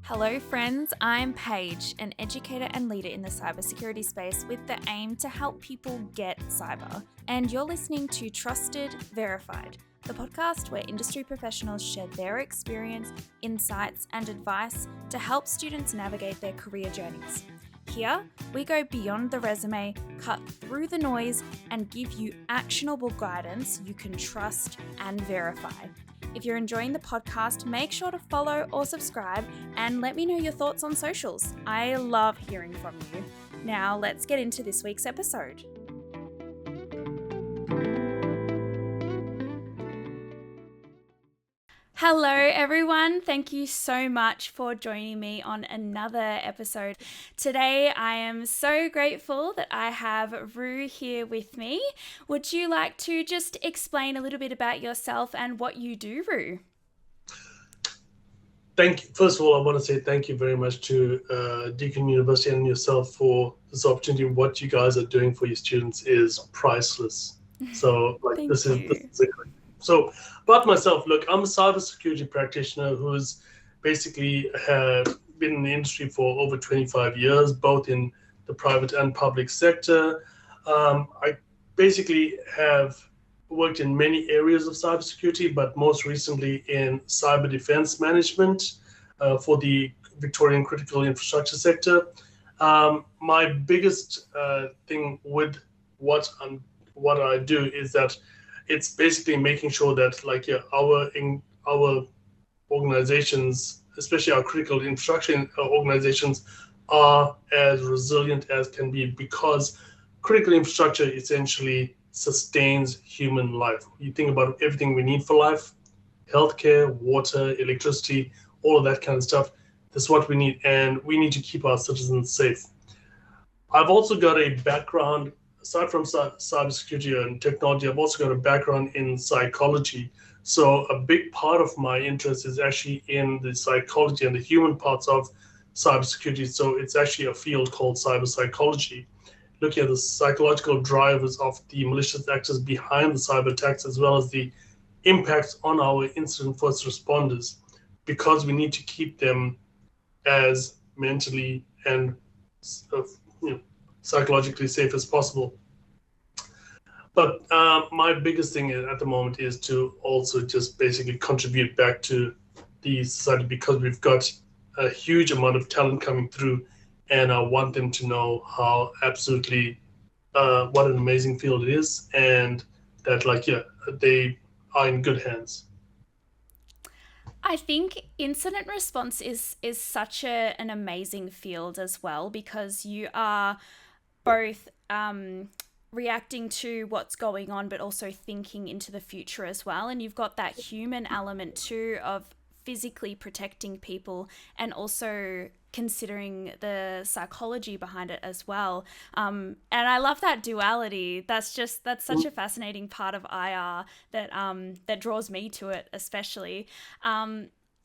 Hello friends, I'm Paige, an educator and leader in the cybersecurity space with the aim to help people get cyber. And you're listening to Trusted Verified, the podcast where industry professionals share their experience, insights, and advice to help students navigate their career journeys. Here, we go beyond the resume, cut through the noise, and give you actionable guidance you can trust and verify. If you're enjoying the podcast, make sure to follow or subscribe and let me know your thoughts on socials. I love hearing from you. Now, let's get into this week's episode. Hello everyone, thank you so much for joining me on another episode. Today I am so grateful that I have Rue here with me. Would you like to just explain a little bit about yourself and what you do, Rue? Thank you. First of all, I want to say thank you very much to Deakin University and yourself for this opportunity. What you guys are doing for your students is priceless. So this is so about myself. Look, I'm a cybersecurity practitioner who's basically been in the industry for over 25 years, both in the private and public sector. I basically have worked in many areas of cybersecurity, but most recently in cyber defense management for the Victorian critical infrastructure sector. My biggest thing with what I do is that it's basically making sure that our organizations, especially our critical infrastructure organizations, are as resilient as can be, because critical infrastructure essentially sustains human life. You think about everything we need for life: healthcare, water, electricity, all of that kind of stuff. That's what we need, and we need to keep our citizens safe. I've also got a background, aside from cybersecurity and technology, I've also got a background in psychology. So a big part of my interest is actually in the psychology and the human parts of cybersecurity. So it's actually a field called cyber psychology, looking at the psychological drivers of the malicious actors behind the cyber attacks, as well as the impacts on our incident first responders, because we need to keep them as mentally and psychologically safe as possible. But my biggest thing at the moment is to also just basically contribute back to the society, because we've got a huge amount of talent coming through, and I want them to know how absolutely what an amazing field it is, and that they are in good hands. I think incident response is such an amazing field as well, because you are both reacting to what's going on, but also thinking into the future as well. And you've got that human element too of physically protecting people, and also considering the psychology behind it as well. And I love that duality. That's such a fascinating part of IR that draws me to it, especially.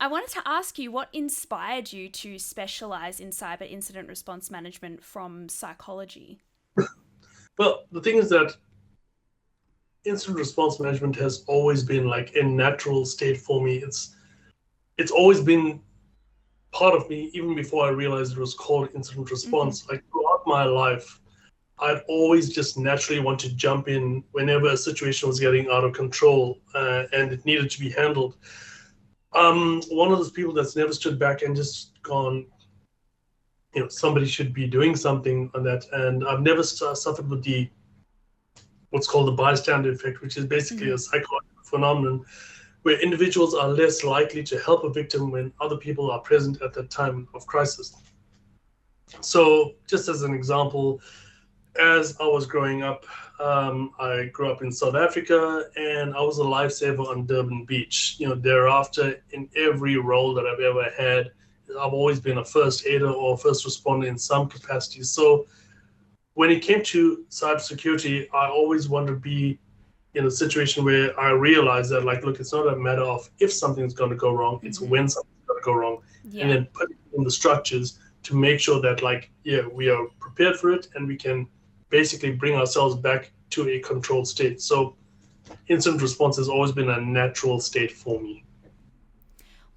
I wanted to ask you, what inspired you to specialize in cyber incident response management from psychology? Well, the thing is that incident response management has always been like a natural state for me. It's always been part of me, even before I realized it was called incident response. Mm-hmm. Like throughout my life, I'd always just naturally want to jump in whenever a situation was getting out of control and it needed to be handled. One of those people that's never stood back and just gone, somebody should be doing something on that. And I've never suffered with what's called the bystander effect, which is basically a psychological phenomenon where individuals are less likely to help a victim when other people are present at that time of crisis. So just as an example, as I was growing up, I grew up in South Africa, and I was a lifesaver on Durban Beach. Thereafter, in every role that I've ever had, I've always been a first aider or first responder in some capacity. So when it came to cybersecurity, I always wanted to be in a situation where I realized that, look, it's not a matter of if something's going to go wrong, it's when something's going to go wrong. Yeah. And then put it in the structures to make sure that, we are prepared for it, and we can basically bring ourselves back to a controlled state. So incident response has always been a natural state for me.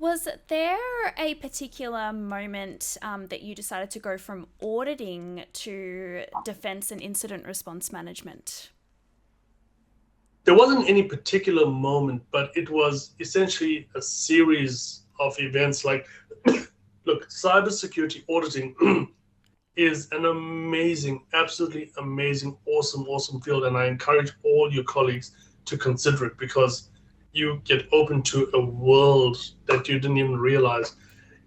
Was there a particular moment that you decided to go from auditing to defense and incident response management? There wasn't any particular moment, but it was essentially a series of events. Like, look, cybersecurity auditing is an amazing, absolutely amazing, awesome field, and I encourage all your colleagues to consider it because you get open to a world that you didn't even realize.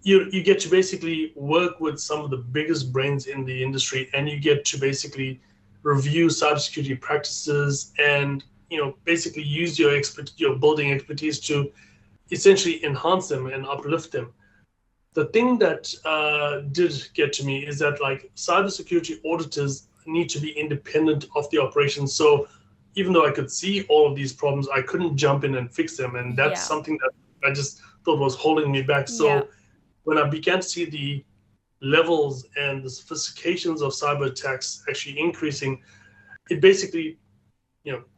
You get to basically work with some of the biggest brains in the industry, and you get to basically review cybersecurity practices and basically use your building expertise to essentially enhance them and uplift them. The thing that did get to me is that like cybersecurity auditors need to be independent of the operations. So even though I could see all of these problems, I couldn't jump in and fix them, and that's Yeah. something that I just thought was holding me back. Yeah. So when I began to see the levels and the sophistications of cyber attacks actually increasing, it basically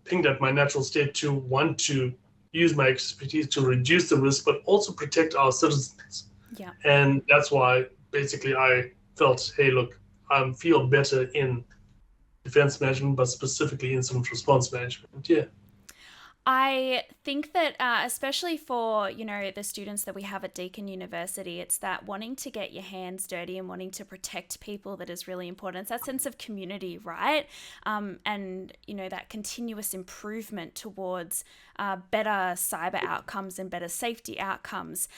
pinged at my natural state to want to use my expertise to reduce the risk, but also protect our citizens. Yeah. And that's why basically I felt, hey, look, I feel better in defense management, but specifically incident response management. Yeah. I think that especially for, the students that we have at Deakin University, it's that wanting to get your hands dirty and wanting to protect people that is really important. It's that sense of community, right? And, that continuous improvement towards better cyber outcomes and better safety outcomes.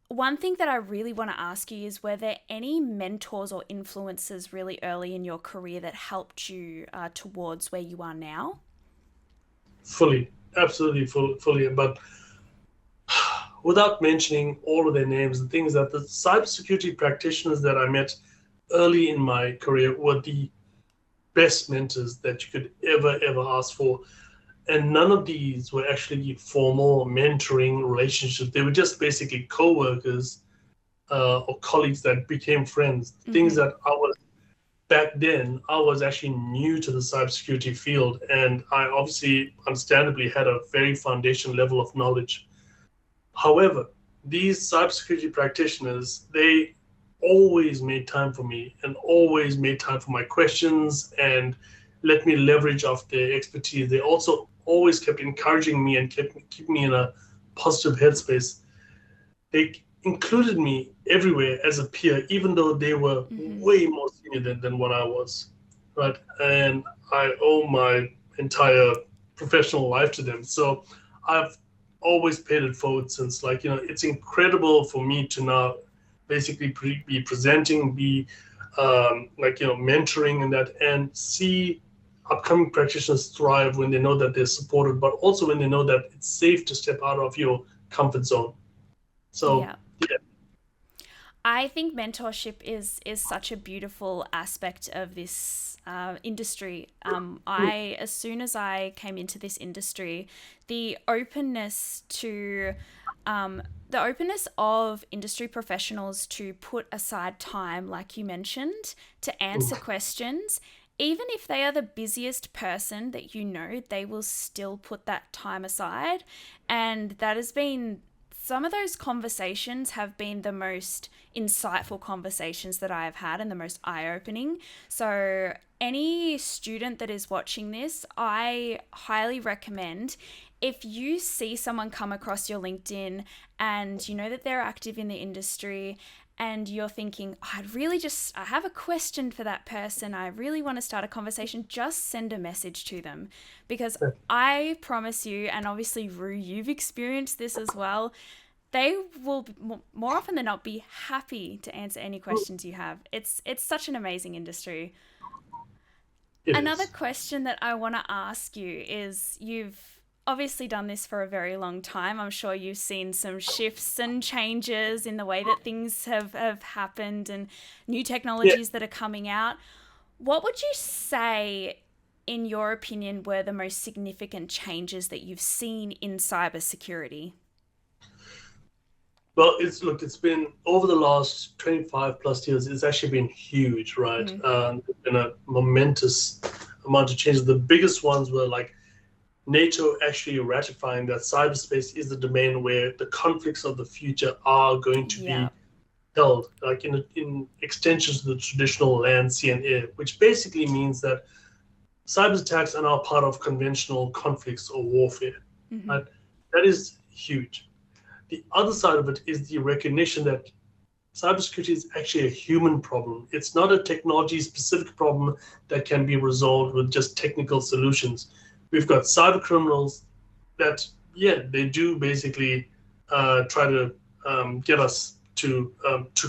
One thing that I really want to ask you is, were there any mentors or influences really early in your career that helped you towards where you are now? Fully, absolutely, fully. But without mentioning all of their names, the things that the cybersecurity practitioners that I met early in my career were the best mentors that you could ever ask for. And none of these were actually formal mentoring relationships. They were just basically co-workers or colleagues that became friends. Things Mm-hmm. that back then, I was actually new to the cybersecurity field, and I obviously, understandably, had a very foundation level of knowledge. However, these cybersecurity practitioners, they always made time for me and always made time for my questions and let me leverage off their expertise. They also always kept encouraging me and kept keep me in a positive headspace. They included me everywhere as a peer, even though they were Mm-hmm. way more senior than what I was, right? And I owe my entire professional life to them. So I've always paid it forward since. Like, it's incredible for me to now basically be presenting, be mentoring and that, and see upcoming practitioners thrive when they know that they're supported, but also when they know that it's safe to step out of your comfort zone. So Yeah. yeah. I think mentorship is such a beautiful aspect of this industry. As soon as I came into this industry, the openness to the openness of industry professionals to put aside time, like you mentioned, to answer questions, even if they are the busiest person that they will still put that time aside. And that has been some of those conversations have been the most insightful conversations that I have had and the most eye-opening. So any student that is watching this, I highly recommend, if you see someone come across your LinkedIn and you know that they're active in the industry and you're thinking, I have a question for that person, I really want to start a conversation, just send a message to them. Because I promise you, and obviously Rue, you've experienced this as well, they will more often than not be happy to answer any questions you have. It's such an amazing industry. It Another is. question that I want to ask you is, you've obviously done this for a very long time. I'm sure you've seen some shifts and changes in the way that things have happened and new Yeah. technologies that are coming out. What would you say, in your opinion, were the most significant changes that you've seen in cybersecurity? Well, it's been over the last 25 plus years, it's actually been huge, right? Mm-hmm. There's been a momentous amount of changes. The biggest ones were like NATO actually ratifying that cyberspace is the domain where the conflicts of the future are going to Yeah. be held, like in extensions to the traditional land, sea, and air, which basically means that cyber attacks are now part of conventional conflicts or warfare. Mm-hmm. Right? That is huge. The other side of it is the recognition that cybersecurity is actually a human problem. It's not a technology specific problem that can be resolved with just technical solutions. We've got cyber criminals that, yeah, they do basically try to get us to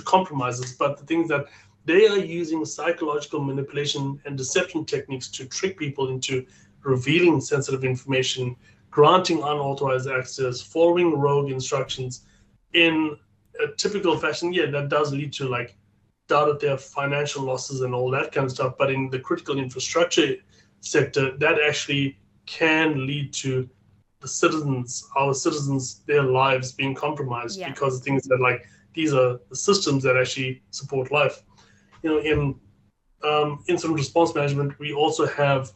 compromise us. But the things that they are using psychological manipulation and deception techniques to trick people into revealing sensitive information, granting unauthorized access, following rogue instructions in a typical fashion. Yeah, that does lead to like data theft, financial losses, and all that kind of stuff. But in the critical infrastructure sector, that actually can lead to our citizens, their lives being compromised Yeah. because of things that like these are the systems that actually support life. In incident response management, we also have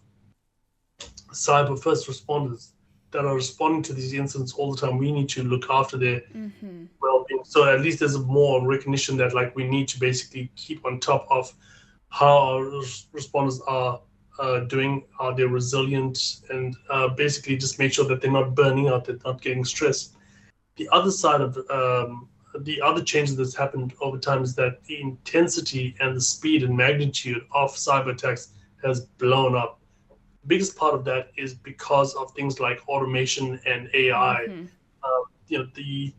cyber first responders that are responding to these incidents all the time. We need to look after their Mm-hmm. well-being. So at least there's more recognition that like we need to basically keep on top of how our responders are doing, are they resilient, and basically just make sure that they're not burning out, they're not getting stressed. The other side of the other change that's happened over time is that the intensity and the speed and magnitude of cyber attacks has blown up. The biggest part of that is because of things like automation and AI. Mm-hmm. The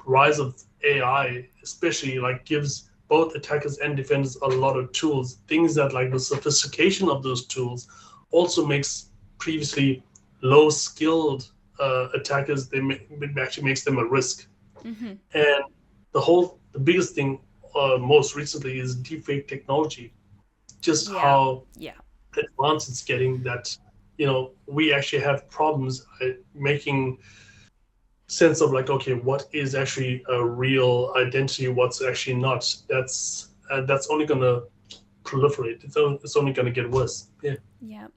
rise of AI, especially like gives both attackers and defenders a lot of tools. Things that like the sophistication of those tools also makes previously low skilled attackers. It actually makes them a risk. Mm-hmm. And the biggest thing most recently is deepfake technology. Just Yeah. how Yeah. advanced it's getting that we actually have problems making sense of like, okay, what is actually a real identity, what's actually not. That's only going to proliferate. It's only going to get worse. Yeah. Yeah.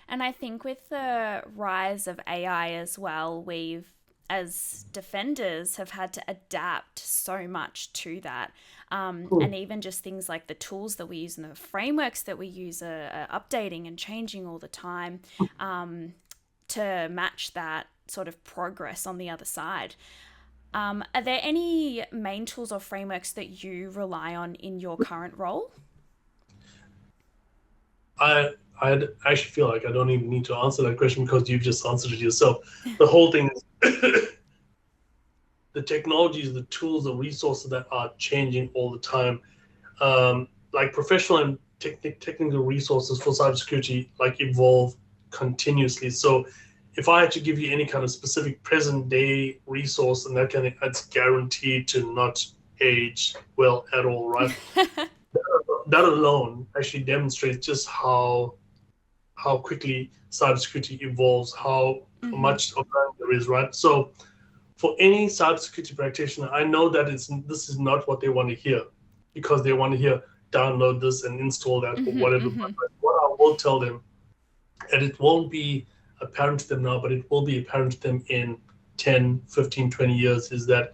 And I think with the rise of AI as well, we've, as defenders, have had to adapt so much to that. Hmm. And even just things like the tools that we use and the frameworks that we use are updating and changing all the time to match that sort of progress on the other side. Are there any main tools or frameworks that you rely on in your current role? I actually feel like I don't even need to answer that question because you've just answered it yourself. The whole thing is the technologies, the tools, the resources that are changing all the time. Like professional and technical resources for cybersecurity like evolve continuously. So if I had to give you any kind of specific present day resource, and that kind of it's guaranteed to not age well at all, right? That alone actually demonstrates just how quickly cybersecurity evolves, how Mm-hmm. much of that there is, right? So for any cybersecurity practitioner, I know that this is not what they want to hear because they want to hear download this and install that or Mm-hmm. whatever. Mm-hmm. But what I will tell them, and it won't be apparent to them now, but it will be apparent to them in 10, 15, 20 years, is that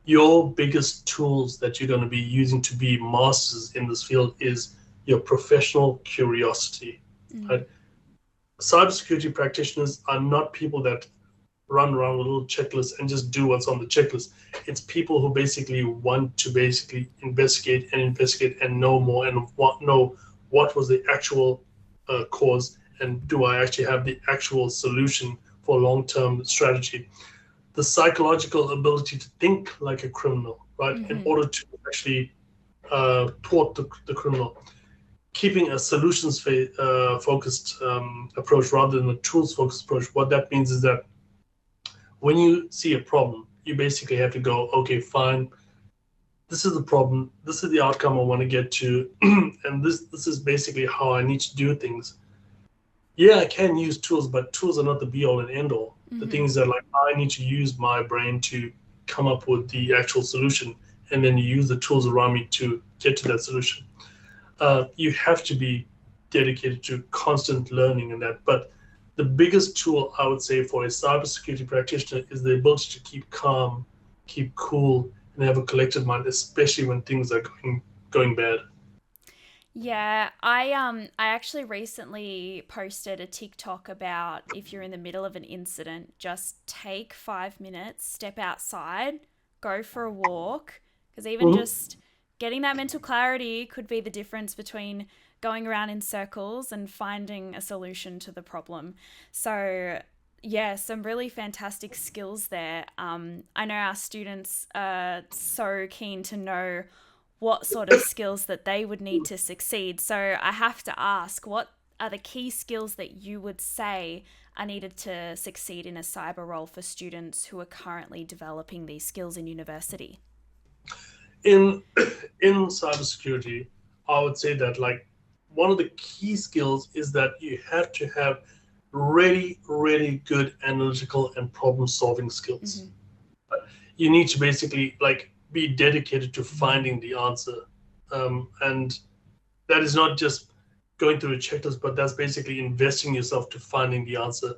your biggest tools that you're going to be using to be masters in this field is your professional curiosity. Mm. Right? Cybersecurity practitioners are not people that run around with a little checklist and just do what's on the checklist. It's people who basically want to basically investigate and know more and know what was the actual cause and do I actually have the actual solution for long-term strategy. The psychological ability to think like a criminal, right? In Mm-hmm. order to actually thwart the criminal. Keeping a solutions focused approach rather than a tools focused approach. What that means is that when you see a problem, you basically have to go, okay, fine, this is the problem, this is the outcome I want to get to, and this is basically how I need to do things. Yeah, I can use tools, but tools are not the be all and end all. The Mm-hmm. things that like I need to use my brain to come up with the actual solution, and then you use the tools around me to get to that solution. You have to be dedicated to constant learning and that. But the biggest tool I would say for a cybersecurity practitioner is the ability to keep calm, keep cool, and have a collected mind, especially when things are going bad. Yeah, I actually recently posted a TikTok about if you're in the middle of an incident, just take 5 minutes, step outside, go for a walk, because even Mhm. just getting that mental clarity could be the difference between going around in circles and finding a solution to the problem. So, yeah, some really fantastic skills there. I know our students are so keen to know what sort of skills that they would need to succeed. So I have to ask, what are the key skills that you would say are needed to succeed in a cyber role for students who are currently developing these skills in university? In in cybersecurity, I would say that like one of the key skills is that you have to have really good analytical and problem solving skills. Mm-hmm. You need to basically like be dedicated to finding the answer, and that is not just going through a checklist, but that's basically investing yourself to finding the answer.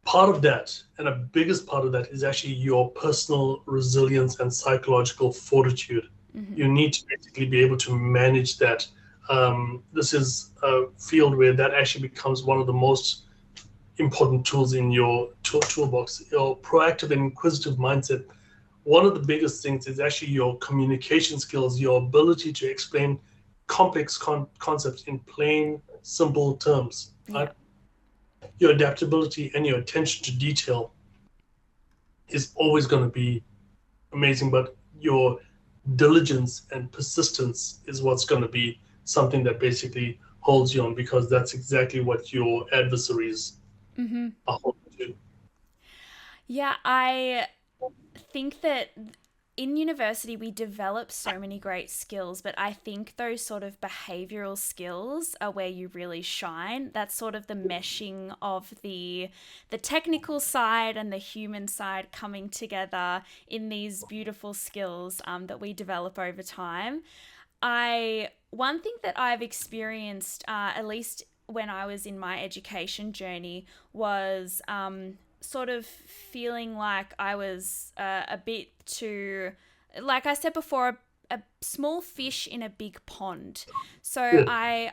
Part of that, and a biggest part of that, is actually your personal resilience and psychological fortitude. Mm-hmm. You need to basically be able to manage that. This is a field where that actually becomes one of the most important tools in your toolbox. Your proactive and inquisitive mindset. One of the biggest things is actually your communication skills, your ability to explain complex concepts in plain, simple terms. Yeah. Right? Your adaptability and your attention to detail is always going to be amazing, but your diligence and persistence is what's going to be something that basically holds you on, because that's exactly what your adversaries Mm-hmm. are holding to. Yeah, I think that in university we develop so many great skills, but I think those sort of behavioral skills are where you really shine. That's sort of the meshing of the technical side and the human side coming together in these beautiful skills that we develop over time. I One thing that I've experienced, at least when I was in my education journey, was sort of feeling like I was a bit too, like I said before, a small fish in a big pond. So Yeah,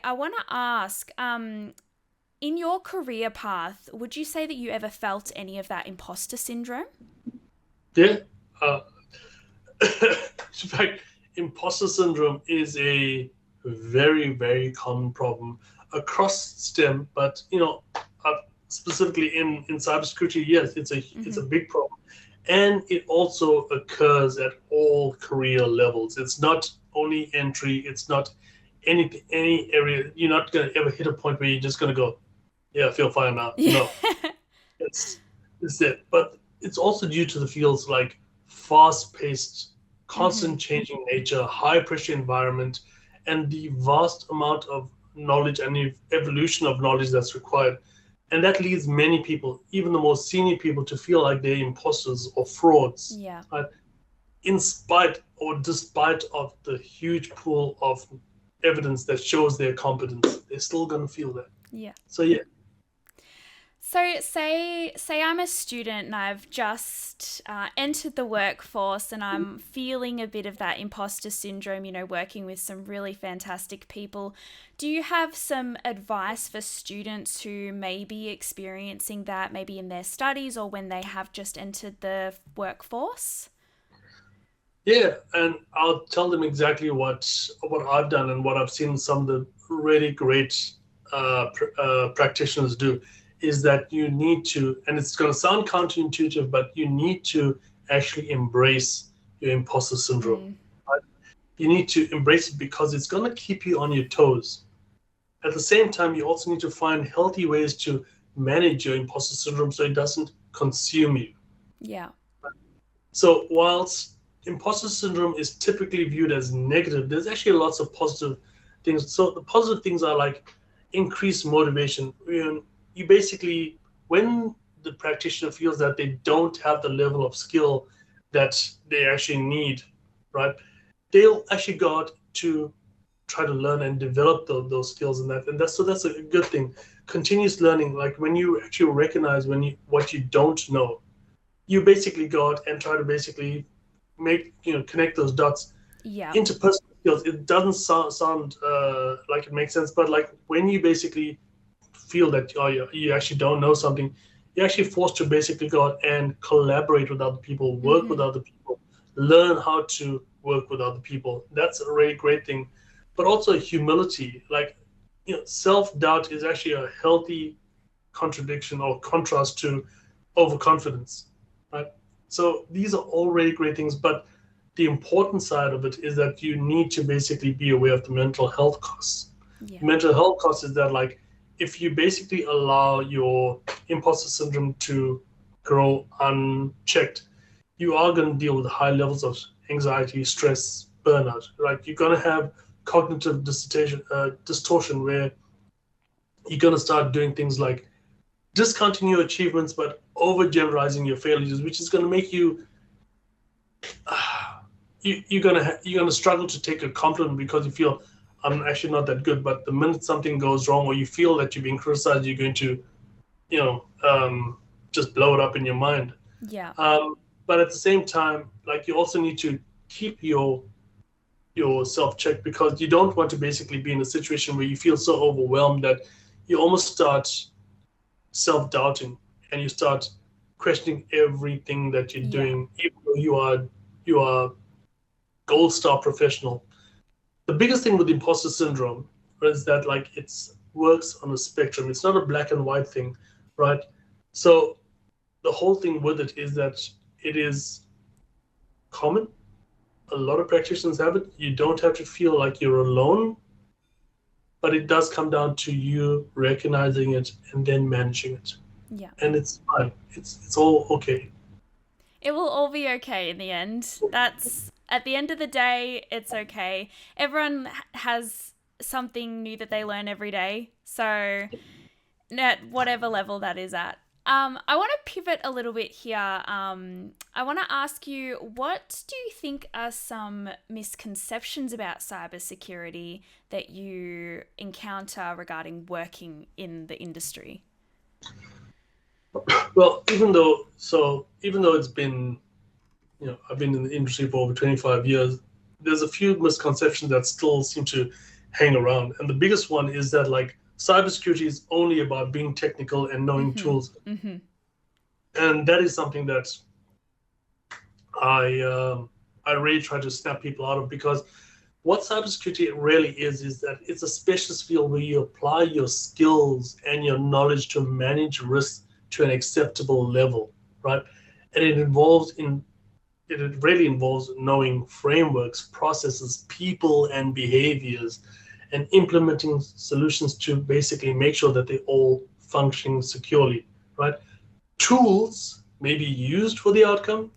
I want to ask, in your career path, would you say that you ever felt any of that imposter syndrome? yeah. Uh, in fact, imposter syndrome is a very common problem across STEM, but specifically in cybersecurity, yes, it's Mm-hmm. a big problem, and it also occurs at all career levels. It's not only entry. It's not any area. You're not going to ever hit a point where you're just going to go, yeah, I feel fine now. Yeah. No, it's it's it. But it's also due to the field's like fast-paced, Mm-hmm. constant changing nature, high pressure environment, and the vast amount of knowledge and the evolution of knowledge that's required. And that leads many people, even the most senior people, to feel like they're imposters or frauds, Yeah. right? In spite or despite of the huge pool of evidence that shows their competence, they're still going to feel that. Yeah. So yeah, So say I'm a student and I've just entered the workforce and I'm feeling a bit of that imposter syndrome, working with some really fantastic people. Do you have some advice for students who may be experiencing that maybe in their studies or when they have just entered the workforce? yeah, and I'll tell them exactly what I've done and what I've seen some of the really great practitioners do. Is that you need to, and it's going to sound counterintuitive, but you need to actually embrace your imposter syndrome. Mm, Right? You need to embrace it because it's going to keep you on your toes. At the same time, you also need to find healthy ways to manage your imposter syndrome so it doesn't consume you. yeah. So whilst imposter syndrome is typically viewed as negative, there's actually lots of positive things. So the positive things are like increased motivation. You basically, when the practitioner feels that they don't have the level of skill that they actually need, right? They'll actually go out to try to learn and develop those skills and that's a good thing. continuous learning, like when you actually recognize what you don't know, you basically go out and try to basically connect those dots. Yeah. Interpersonal skills, it doesn't sound like it makes sense, but like when you basically feel that you actually don't know something, you're actually forced to basically go out and collaborate with other people, work with other people, learn how to work with other people. That's a really great thing. But also humility, like self-doubt is actually a healthy contradiction or contrast to overconfidence, right? So these are all really great things, but the important side of it is that you need to basically be aware of the mental health costs. Yeah. Mental health costs is that, like, if you basically allow your imposter syndrome to grow unchecked, you are going to deal with high levels of anxiety, stress, burnout. Like, you're going to have cognitive distortion where you're going to start doing things like discounting your achievements but over generalizing your failures, which is going to make you you're gonna struggle to take a compliment because you feel I'm actually not that good. But the minute something goes wrong or you feel that you're being criticized, you're going to you know just blow it up in your mind. Yeah. But at the same time, like, you also need to keep your self check, because you don't want to basically be in a situation where you feel so overwhelmed that you almost start self doubting and you start questioning everything that you're Yeah. doing, even though you are gold star professional. The biggest thing with imposter syndrome is that, like, it's works on a spectrum. It's not a black and white thing, right? So the whole thing with it is that it is common. A lot of practitioners have it. You don't have to feel like you're alone, but it does come down to you recognizing it and then managing it. Yeah. And it's fine. It's all okay. It will all be okay in the end. That's at the end of the day, it's okay. Everyone has something new that they learn every day. So, at whatever level that is at. I want to pivot a little bit here. I want to ask you, what do you think are some misconceptions about cybersecurity that you encounter regarding working in the industry? Well, even though it's been, I've been in the industry for over 25 years, there's a few misconceptions that still seem to hang around. And the biggest one is that, like, cybersecurity is only about being technical and knowing Mm-hmm. tools. Mm-hmm. And that is something that I I really try to snap people out of, because what cybersecurity really is that it's a specialist field where you apply your skills and your knowledge to manage risks to an acceptable level, right? And it really involves knowing frameworks, processes, people, and behaviors, and implementing solutions to basically make sure that they all function securely, right? Tools may be used for the outcome,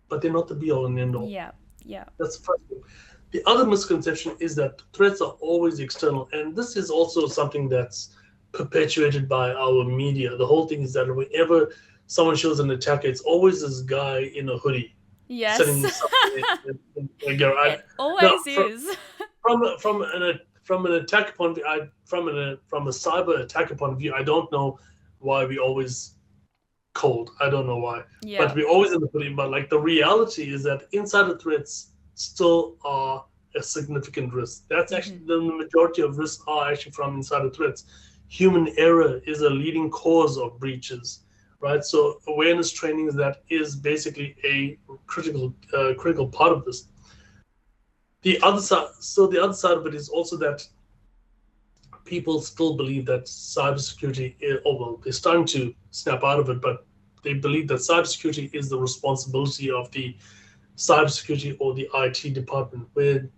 but they're not the be all and end all. Yeah. Yeah. That's the first thing. The other misconception is that threats are always external, and this is also something that's perpetuated by our media. The whole thing is that whenever someone shows an attacker, it's always this guy in a hoodie Yes. sitting somewhere in a garage. It Now, always is. from an attack point of view, from a cyber attacker point of view, I don't know why we always cold. I don't know why, but Yeah. we're always in the hoodie. But, like, the reality is that insider threats still are a significant risk. That's Mm-hmm. actually the majority of risks are actually from insider threats. Human error is a leading cause of breaches, right? So awareness training is basically a critical part of this. The other side of it is also that people still believe that cybersecurity, well, they're starting to snap out of it, but they believe that cybersecurity is the responsibility of the cybersecurity or the IT department, where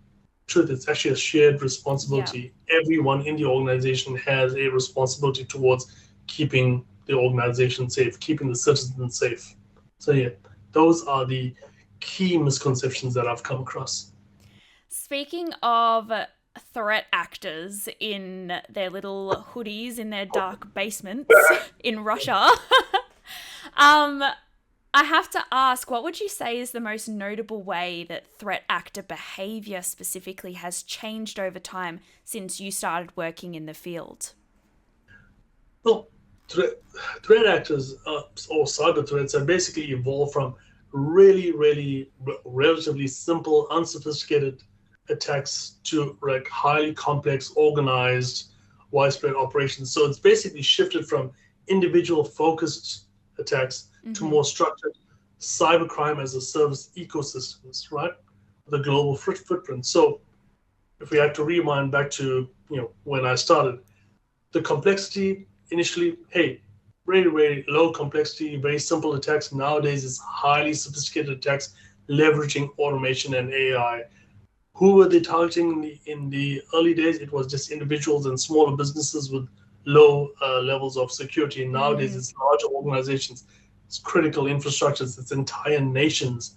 truth, it's actually a shared Yeah. responsibility. Everyone in the organization has a responsibility towards keeping the organization safe, keeping the citizens safe. So yeah, those are the key misconceptions that I've come across. Speaking of threat actors in their little hoodies in their dark basements in Russia, um, I have to ask, what would you say is the most notable way that threat actor behavior specifically has changed over time since you started working in the field? Well, threat, threat actors or cyber threats have basically evolved from really, really relatively simple, unsophisticated attacks to like highly complex, organized, widespread operations. So it's basically shifted from individual focused attacks to Mm-hmm. more structured cybercrime as a service ecosystems, right? The global footprint. So if we have to rewind back to when I started, the complexity initially, hey, very, very low complexity, very simple attacks. Nowadays, it's highly sophisticated attacks leveraging automation and AI. Who were they targeting in the early days? It was just individuals and smaller businesses with low levels of security. And nowadays, Mm. it's larger organizations, it's critical infrastructures, it's entire nations.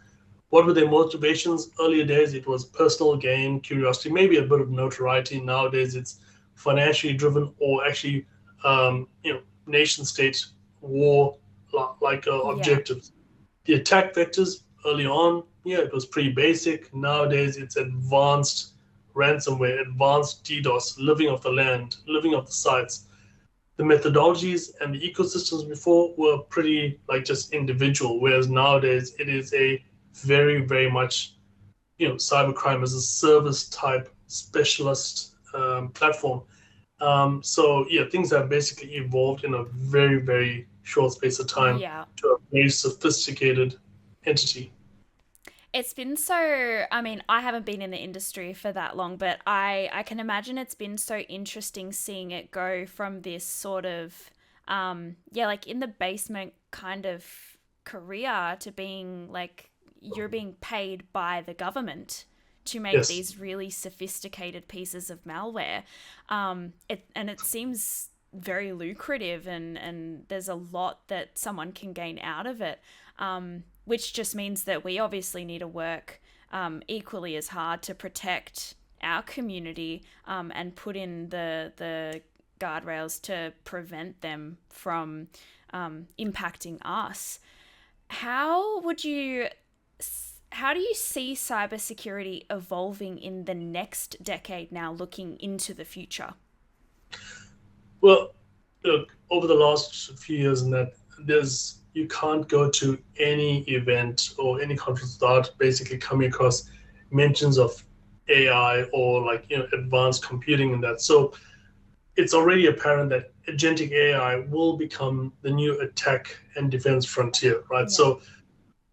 What were their motivations? Earlier days, it was personal gain, curiosity, maybe a bit of notoriety. Nowadays, it's financially driven or actually, nation state war like Yeah. objectives. The attack vectors early on, yeah, it was pretty basic. Nowadays, it's advanced ransomware, advanced DDoS, living off the land, living off the sites. The methodologies and the ecosystems before were pretty like just individual, whereas nowadays it is a very, very much cybercrime as a service type specialist platform. So yeah, things have basically evolved in a very, very short space of time Yeah. to a very sophisticated entity. It's been so, I mean, I haven't been in the industry for that long, but I can imagine it's been so interesting seeing it go from this sort of, yeah, like in the basement kind of career to being like you're being paid by the government to make Yes. these really sophisticated pieces of malware. And it seems very lucrative, and there's a lot that someone can gain out of it. Which just means that we obviously need to work equally as hard to protect our community, and put in the guardrails to prevent them from impacting us. How would you how do you see cybersecurity evolving in the next decade now, looking into the future? Well, look, over the last few years, and that you can't go to any event or any conference without basically coming across mentions of AI or like advanced computing and that. So it's already apparent that agentic AI will become the new attack and defense frontier, right? Yeah. So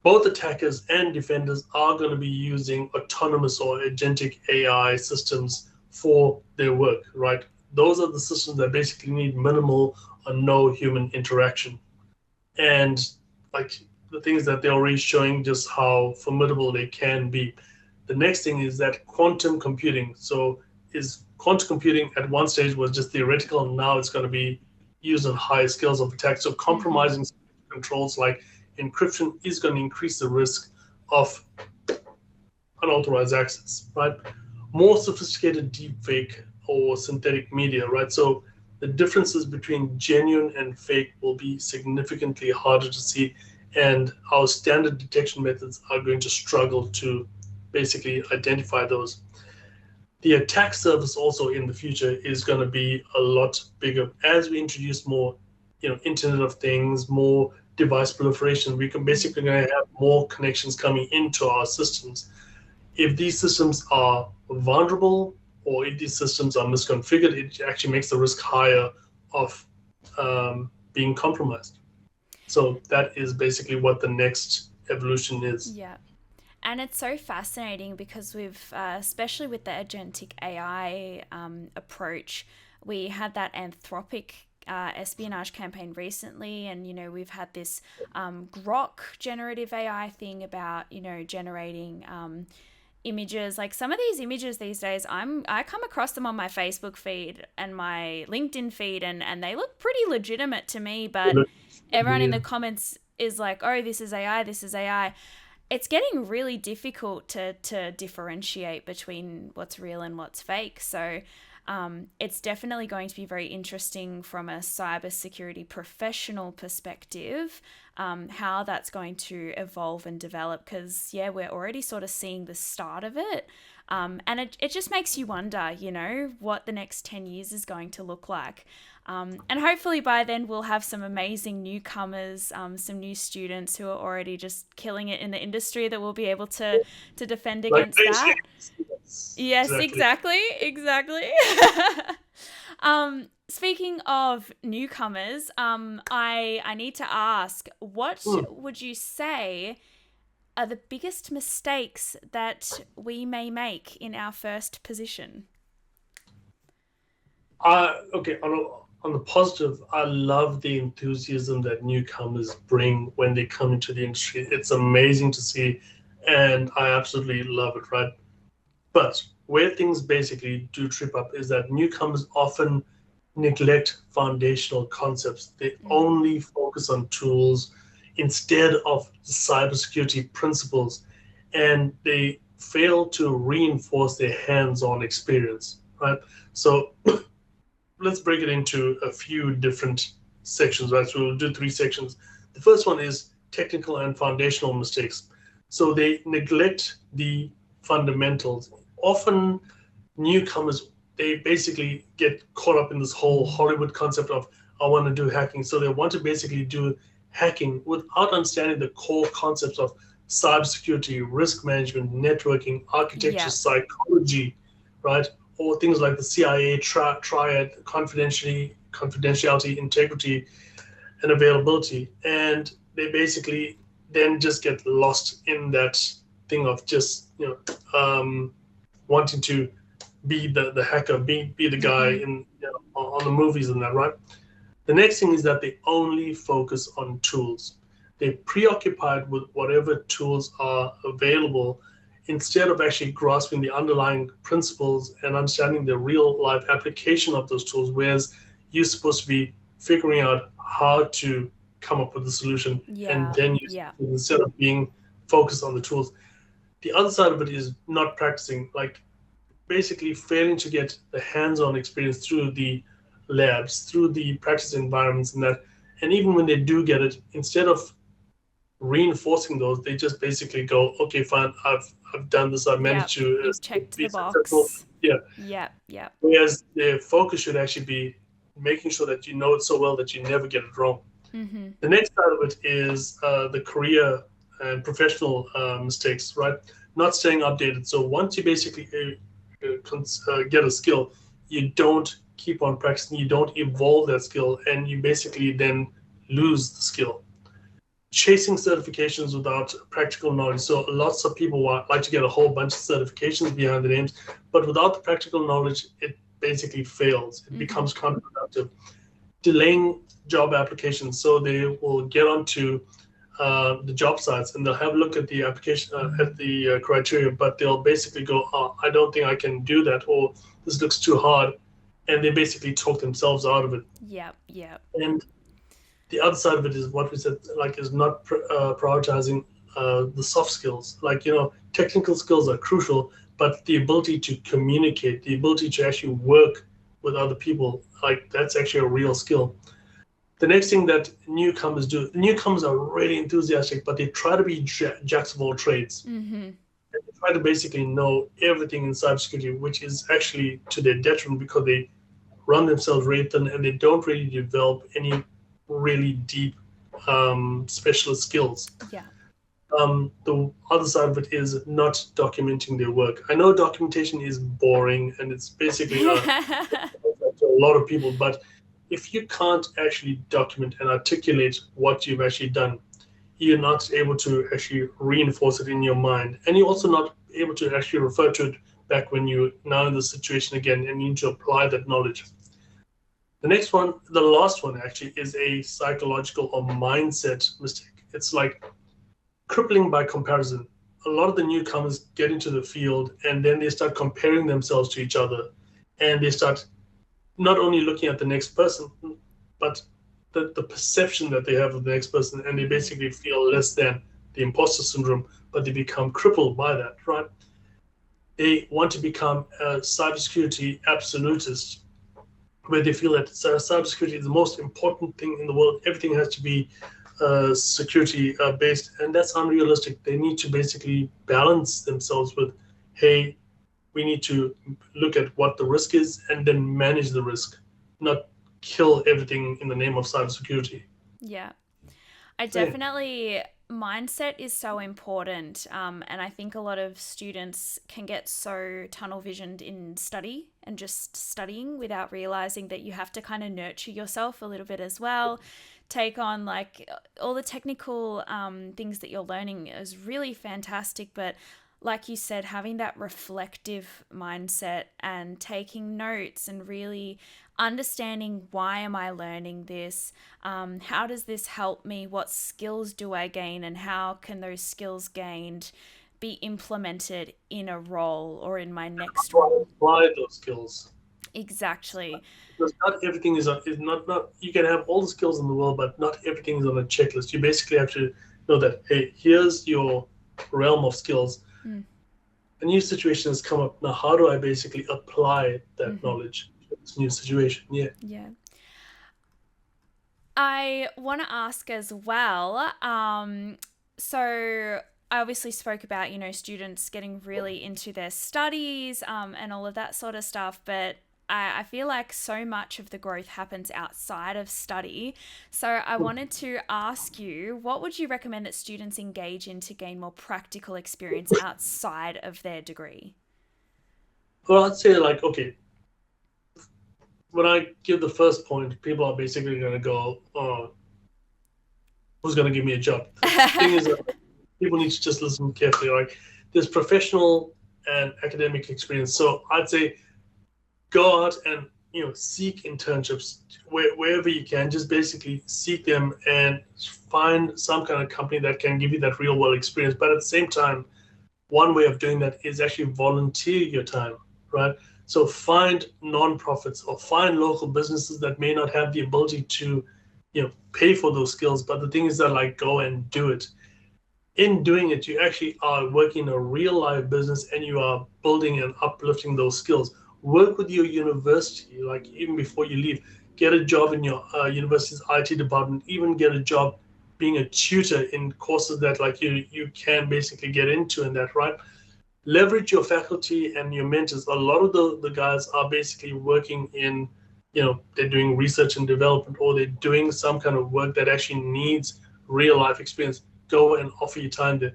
both attackers and defenders are going to be using autonomous or agentic AI systems for their work, right? Those are the systems that basically need minimal or no human interaction. And like the things that they're already showing just how formidable they can be. The next thing is that quantum computing. So is quantum computing at one stage was just theoretical, and now it's going to be used on higher scales of attack. So Mm-hmm. compromising controls like encryption is going to increase the risk of unauthorized access, right? More sophisticated deepfake or synthetic media, right? So the differences between genuine and fake will be significantly harder to see, and our standard detection methods are going to struggle to basically identify those. The attack surface also in the future is going to be a lot bigger as we introduce more, Internet of Things, more device proliferation. We can Mm. basically going to have more connections coming into our systems. If these systems are vulnerable or if these systems are misconfigured, it actually makes the risk higher of being compromised. So that is basically what the next evolution is. Yeah. And it's so fascinating because we've, especially with the agentic AI approach, we had that Anthropic espionage campaign recently, and we've had this Grok generative AI thing about generating images. Like some of these images these days, I come across them on my Facebook feed and my LinkedIn feed, and they look pretty legitimate to me, but everyone in Yeah. the comments is like, oh, this is AI, this is AI. It's getting really difficult to differentiate between what's real and what's fake. So it's definitely going to be very interesting from a cybersecurity professional perspective, how that's going to evolve and develop. Because, yeah, we're already sort of seeing the start of it. And it just makes you wonder, what the next 10 years is going to look like. And hopefully by then we'll have some amazing newcomers, some new students who are already just killing it in the industry that will be able to defend Like against that. mainstream. Yes, Yes, exactly. exactly. Speaking of newcomers, I need to ask, what Hmm. would you say are the biggest mistakes that we may make in our first position? Okay, on the positive, I love the enthusiasm that newcomers bring when they come into the industry. It's amazing to see, and I absolutely love it, right? But where things basically do trip up is that newcomers often neglect foundational concepts. They only focus on tools instead of cybersecurity principles, and they fail to reinforce their hands-on experience, right? So let's break it into a few different sections, right? So we'll do three sections. The first one is technical and foundational mistakes. So they neglect the fundamentals. Often newcomers, they basically get caught up in this whole Hollywood concept of I want to do hacking. So they want to basically do hacking without understanding the core concepts of cybersecurity, risk management, networking, architecture, Yeah. psychology, right? Or things like the CIA triad, confidentiality, integrity, and availability. And they basically then just get lost in that thing of just wanting to be the hacker, be the guy Mm-hmm. in on the movies and that, right? The next thing is that they only focus on tools. They're preoccupied with whatever tools are available instead of actually grasping the underlying principles and understanding the real life application of those tools. Whereas you're supposed to be figuring out how to come up with the solution and Yeah. then use Yeah. it instead of being focused on the tools. The other side of it is not practicing, like basically failing to get the hands-on experience through the labs, through the practice environments and that. And even when they do get it, instead of reinforcing those, they just basically go, okay, fine, I've done this, I've Yeah. managed to You've checked be the successful. box. Yeah. Yeah. Yeah. Whereas their focus should actually be making sure that you know it so well that you never get it wrong. Mm-hmm. The next side of it is the career and professional mistakes, right? Not staying updated. So once you basically get a skill, you don't keep on practicing, you don't evolve that skill, and you basically then lose the skill. Chasing certifications without practical knowledge. So lots of people like to get a whole bunch of certifications behind the names, but without the practical knowledge, it basically fails. It Mm-hmm. becomes counterproductive. Delaying job applications. So they will get onto the job sites and they'll have a look at the application, at the criteria, but they'll basically go, oh, I don't think I can do that, or this looks too hard. And they basically talk themselves out of it. Yeah. Yeah. And the other side of it is what we said, like, is not prioritizing the soft skills. Like, technical skills are crucial, but the ability to communicate, the ability to actually work with other people, like, that's actually a real skill. The next thing that newcomers do, newcomers are really enthusiastic, but they try to be jacks of all trades. Mm-hmm. And they try to basically know everything in cybersecurity, which is actually to their detriment because they run themselves really thin and they don't really develop any really deep specialist skills. Yeah. The other side of it is not documenting their work. I know documentation is boring and it's basically to a lot of people, but if you can't actually document and articulate what you've actually done, you're not able to actually reinforce it in your mind. And you're also not able to actually refer to it back when you're now in the situation again and you need to apply that knowledge. The next one, the last one actually, is a psychological or mindset mistake. It's like crippling by comparison. A lot of the newcomers get into the field and then they start comparing themselves to each other and they start not only looking at the next person, but the perception that they have of the next person, and they basically feel less than, the imposter syndrome, but they become crippled by that, right? They want to become a cybersecurity absolutist, where they feel that cybersecurity is the most important thing in the world. Everything has to be security based, and that's unrealistic. They need to basically balance themselves with, hey, we need to look at what the risk is and then manage the risk, not kill everything in the name of cybersecurity. Yeah. I So yeah, definitely, mindset is so important. And I think a lot of students can get so tunnel visioned in study and just studying without realizing that you have to kind of nurture yourself a little bit as well. Take on like all the technical things that you're learning is really fantastic. But like you said, having that reflective mindset and taking notes and really understanding why am I learning this, how does this help me, what skills do I gain, and how can those skills gained be implemented in a role or in my next role. apply those skills. Exactly. Because not everything is not you can have all the skills in the world, but not everything is on a checklist. You basically have to know that, hey, here's your realm of skills. Mm, A new situation has come up. Now how do I basically apply that mm-hmm. knowledge to this new situation? Yeah. Yeah. I want to ask as well. So I obviously spoke about, students getting really into their studies, and all of that sort of stuff, but I feel like so much of the growth happens outside of study. So I wanted to ask you, what would you recommend that students engage in to gain more practical experience outside of their degree? Well, I'd say like, okay, when I give the first point, people are basically gonna go, oh, who's gonna give me a job? The thing is that people need to just listen carefully. Like there's professional and academic experience. So I'd say go out and seek internships wherever you can. Just basically seek them and find some kind of company that can give you that real world experience. But at the same time, one way of doing that is actually volunteer your time, right? So find nonprofits or find local businesses that may not have the ability to pay for those skills. But the thing is that like go and do it. In doing it, you actually are working a real life business and you are building and uplifting those skills. Work with your university, like even before you leave, get a job in your university's IT department, even get a job being a tutor in courses that like you can basically get into in that, right? Leverage your faculty and your mentors. A lot of the guys are basically working in, they're doing research and development or they're doing some kind of work that actually needs real life experience. Go and offer your time there.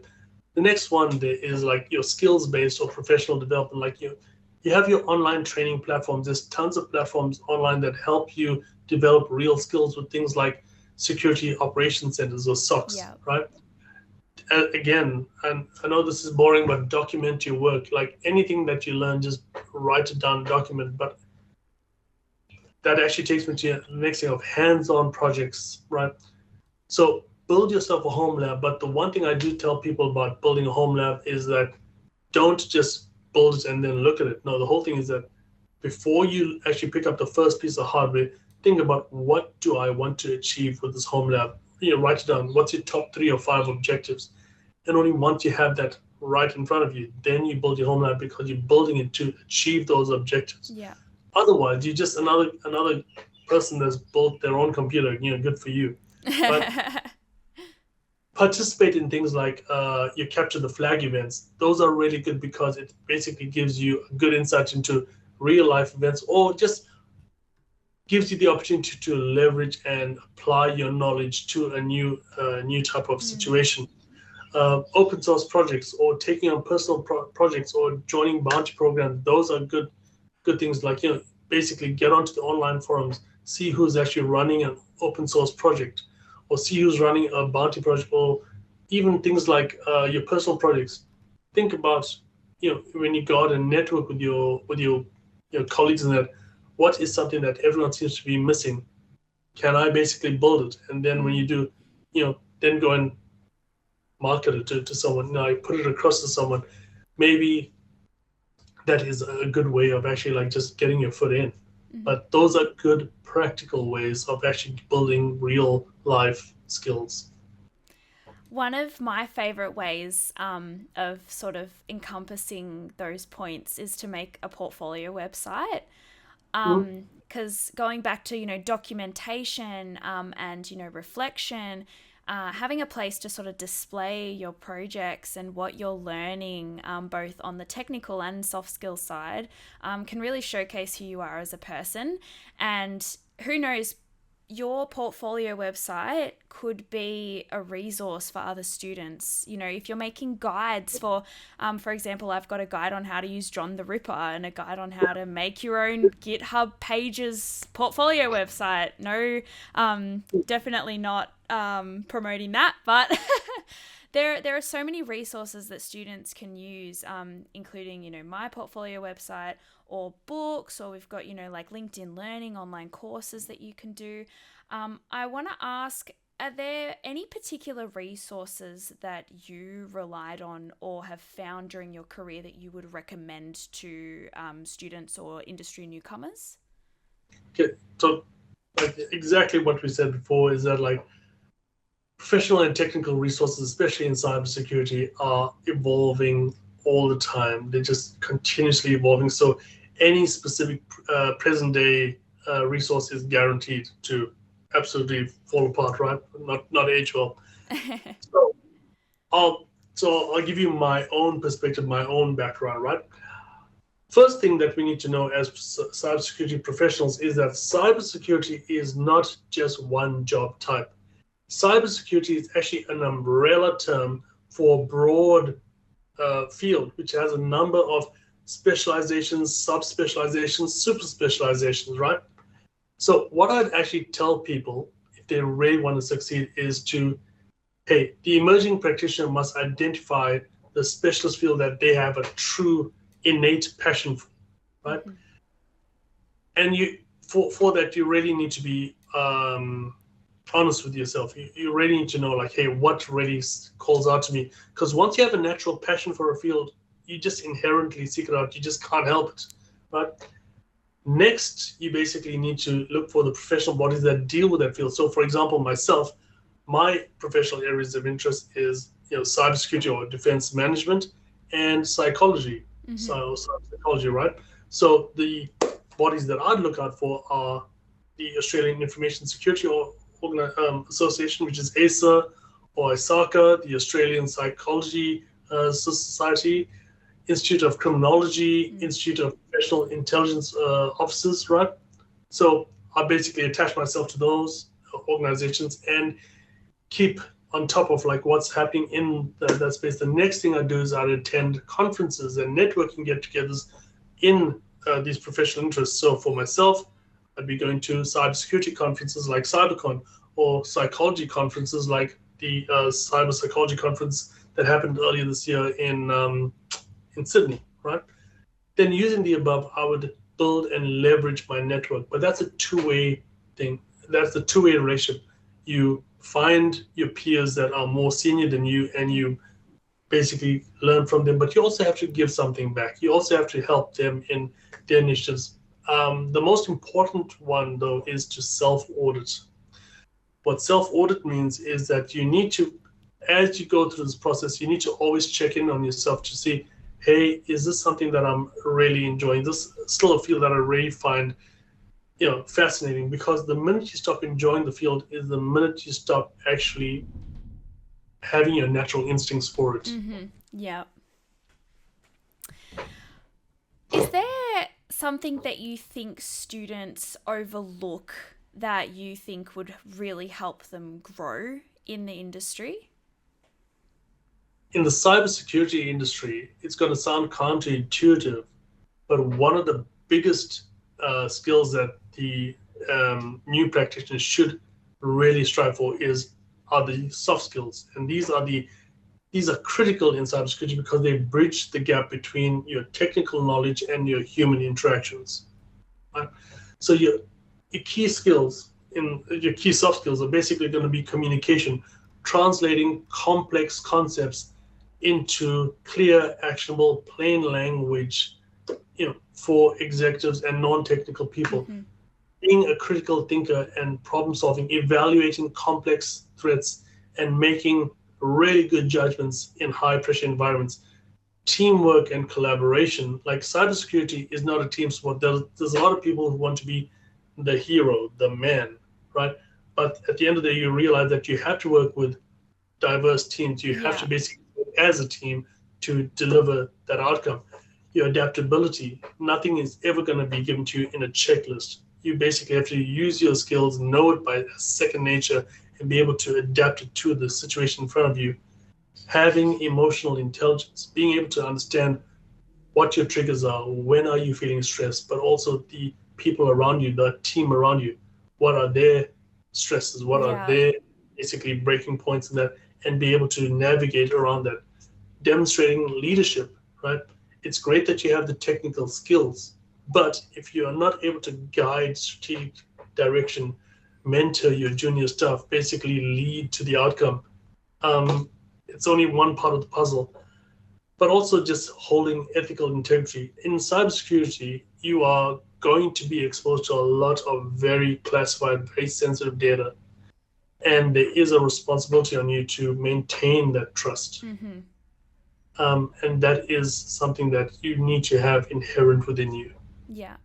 The next one there is like your skills based or professional development. Like you have your online training platforms. There's tons of platforms online that help you develop real skills with things like security operations centers or SOCs, Yeah. right? Again, and I know this is boring, but document your work. Like anything that you learn, just write it down, document. But that actually takes me to the next thing of hands-on projects, right? So build yourself a home lab. But the one thing I do tell people about building a home lab is that don't just build it and then look at it. No, the whole thing is that before you actually pick up the first piece of hardware, think about what do I want to achieve with this home lab. Write it down. What's your top 3 or 5 objectives? And only once you have that right in front of you, then you build your home lab because you're building it to achieve those objectives. Yeah. Otherwise, you're just another person that's built their own computer. Good for you. But participate in things like you capture the flag events. Those are really good because it basically gives you a good insight into real life events or just gives you the opportunity to leverage and apply your knowledge to a new type of Mm, situation. Open source projects or taking on personal projects or joining bounty programs, those are good things. Like basically get onto the online forums, see who's actually running an open source project or see who's running a bounty project, or even things like your personal projects. Think about when you go out and network with your colleagues and that, what is something that everyone seems to be missing? Can I basically build it? And then when mm. you do, then go and market it to someone. Now I put it across to someone. Maybe that is a good way of actually like just getting your foot in. Mhm. But those are good practical ways of actually building real life skills. One of my favorite ways of sort of encompassing those points is to make a portfolio website. Mhm. Because going back to, documentation and, reflection, having a place to sort of display your projects and what you're learning, both on the technical and soft skill side, can really showcase who you are as a person and who knows, your portfolio website could be a resource for other students. You know, if you're making guides for example, I've got a guide on how to use John the Ripper and a guide on how to make your own GitHub Pages portfolio website. No, definitely not promoting that, but there are so many resources that students can use, including, you know, my portfolio website or books, or we've got, you know, like LinkedIn Learning, online courses that you can do. I want to ask, are there any particular resources that you relied on or have found during your career that you would recommend to students or industry newcomers? Okay, so like exactly what we said before is that like professional and technical resources, especially in cybersecurity, are evolving all the time. They're just continuously evolving. So any specific present day resource is guaranteed to absolutely fall apart, right? Not age well. So I'll give you my own perspective, my own background, right? First thing that we need to know as cybersecurity professionals is that cybersecurity is not just one job type. Cybersecurity is actually an umbrella term for a broad field, which has a number of specializations, subspecializations, super specializations, right? So what I'd actually tell people if they really want to succeed is to, hey, the emerging practitioner must identify the specialist field that they have a true innate passion for, right? Mm-hmm. And for that, you really need to be honest with yourself. You really need to know, like, hey, what really calls out to me? Because once you have a natural passion for a field, you just inherently seek it out. You just can't help it, right? Next, you basically need to look for the professional bodies that deal with that field. So, for example, myself, my professional areas of interest is, you know, cybersecurity or defense management and psychology. Mm-hmm. So psychology, right? So the bodies that I'd look out for are the Australian Information Security Association, which is ASA, or ISACA, the Australian Psychology Society, Institute of Criminology, mm-hmm. Institute of Professional Intelligence Officers, right? So I basically attach myself to those organizations and keep on top of like what's happening in that space. The next thing I do is I attend conferences and networking get-togethers in these professional interests. So for myself, I'd be going to cybersecurity conferences like CyberCon, or psychology conferences like the Cyber Psychology Conference that happened earlier this year in Sydney, right? Then using the above, I would build and leverage my network. But that's a two-way thing. That's the two-way relationship. You find your peers that are more senior than you, and you basically learn from them. But you also have to give something back. You also have to help them in their initiatives. The most important one, though, is to self-audit. What self-audit means is that you need to, as you go through this process, you need to always check in on yourself to see, hey, is this something that I'm really enjoying? This is still a field that I really find, you know, fascinating, because the minute you stop enjoying the field is the minute you stop actually having your natural instincts for it. Mm-hmm. Yeah. Is there something that you think students overlook that you think would really help them grow in the industry? In the cybersecurity industry, it's going to sound counterintuitive, but one of the biggest skills that the new practitioners should really strive for are the soft skills, and these are critical in cybersecurity because they bridge the gap between your technical knowledge and your human interactions. Right? So your key skills your key soft skills are basically going to be communication, translating complex concepts into clear, actionable, plain language, you know, for executives and non-technical people. Mm-hmm. Being a critical thinker and problem solving, evaluating complex threats, and making really good judgments in high pressure environments. Teamwork and collaboration. Like, cybersecurity is not a team sport. There's a lot of people who want to be the hero, the man, right? But at the end of the day, you realize that you have to work with diverse teams. You have to basically work as a team to deliver that outcome. Your adaptability, nothing is ever going to be given to you in a checklist. You basically have to use your skills, know it by second nature, and be able to adapt it to the situation in front of you. Having emotional intelligence, being able to understand what your triggers are, when are you feeling stressed, but also the people around you, the team around you, what are their stresses, what are Yeah. their basically breaking points in that, and be able to navigate around that. Demonstrating leadership, right? It's great that you have the technical skills, but if you are not able to guide strategic direction, mentor your junior staff, basically lead to the outcome, it's only one part of the puzzle. But also just holding ethical integrity. In cybersecurity, you are going to be exposed to a lot of very classified, very sensitive data. And there is a responsibility on you to maintain that trust. Mm-hmm. And that is something that you need to have inherent within you. Yeah.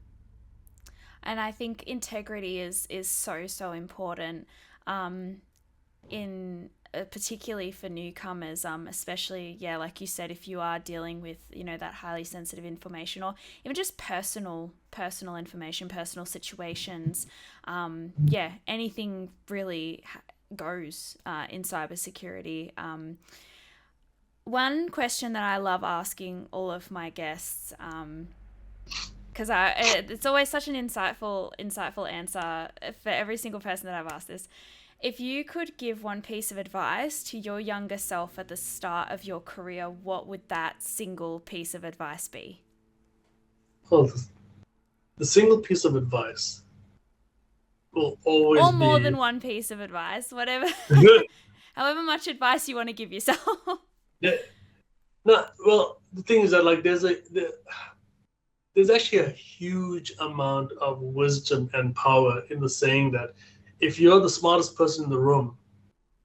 And I think integrity is so important, in particularly for newcomers, especially, yeah, like you said, if you are dealing with, that highly sensitive information, or even just personal information, personal situations. Yeah, anything really goes in cybersecurity. One question that I love asking all of my guests, because it's always such an insightful answer for every single person that I've asked this. If you could give one piece of advice to your younger self at the start of your career, what would that single piece of advice be? Well, the single piece of advice will always Or more be than one piece of advice, whatever, however much advice you want to give yourself. yeah, no, well, the thing is that like there's actually a huge amount of wisdom and power in the saying that if you're the smartest person in the room,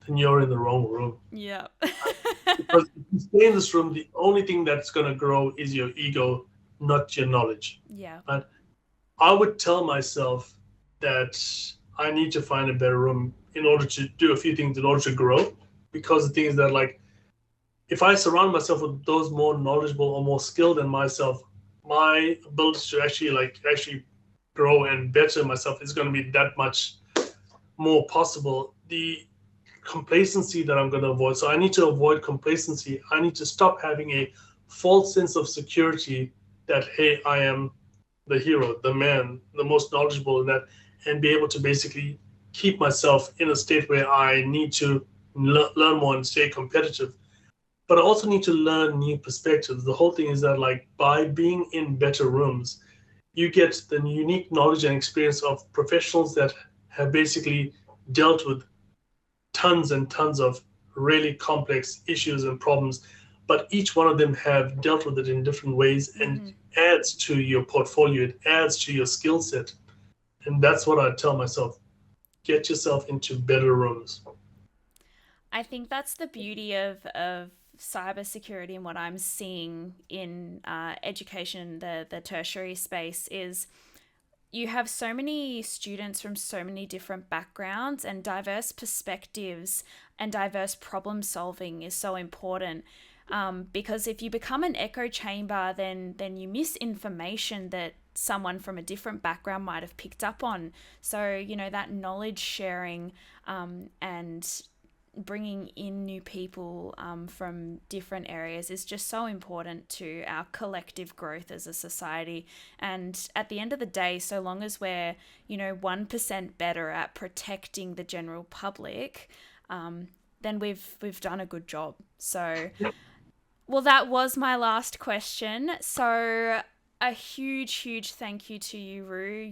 then you're in the wrong room. Yeah. Because if you stay in this room, the only thing that's going to grow is your ego, not your knowledge. Yeah. But I would tell myself that I need to find a better room in order to do a few things in order to grow. Because the thing is that like if I surround myself with those more knowledgeable or more skilled than myself, my ability to actually grow and better myself is going to be that much more possible. The complacency that I'm going to avoid. So I need to avoid complacency. I need to stop having a false sense of security that, hey, I am the hero, the man, the most knowledgeable in that, and be able to basically keep myself in a state where I need to learn more and stay competitive. But I also need to learn new perspectives. The whole thing is that, like, by being in better rooms, you get the unique knowledge and experience of professionals that have basically dealt with tons and tons of really complex issues and problems, but each one of them have dealt with it in different ways and Mm-hmm. adds to your portfolio, it adds to your skill set. And that's what I tell myself. Get yourself into better rooms. I think that's the beauty of cybersecurity and what I'm seeing in education, the tertiary space, is you have so many students from so many different backgrounds, and diverse perspectives and diverse problem solving is so important. Because if you become an echo chamber, then you miss information that someone from a different background might have picked up on. So that knowledge sharing, and bringing in new people, from different areas, is just so important to our collective growth as a society. And at the end of the day, so long as we're 1% better at protecting the general public, then we've done a good job. So, well, that was my last question. So a huge thank you to you, Rue.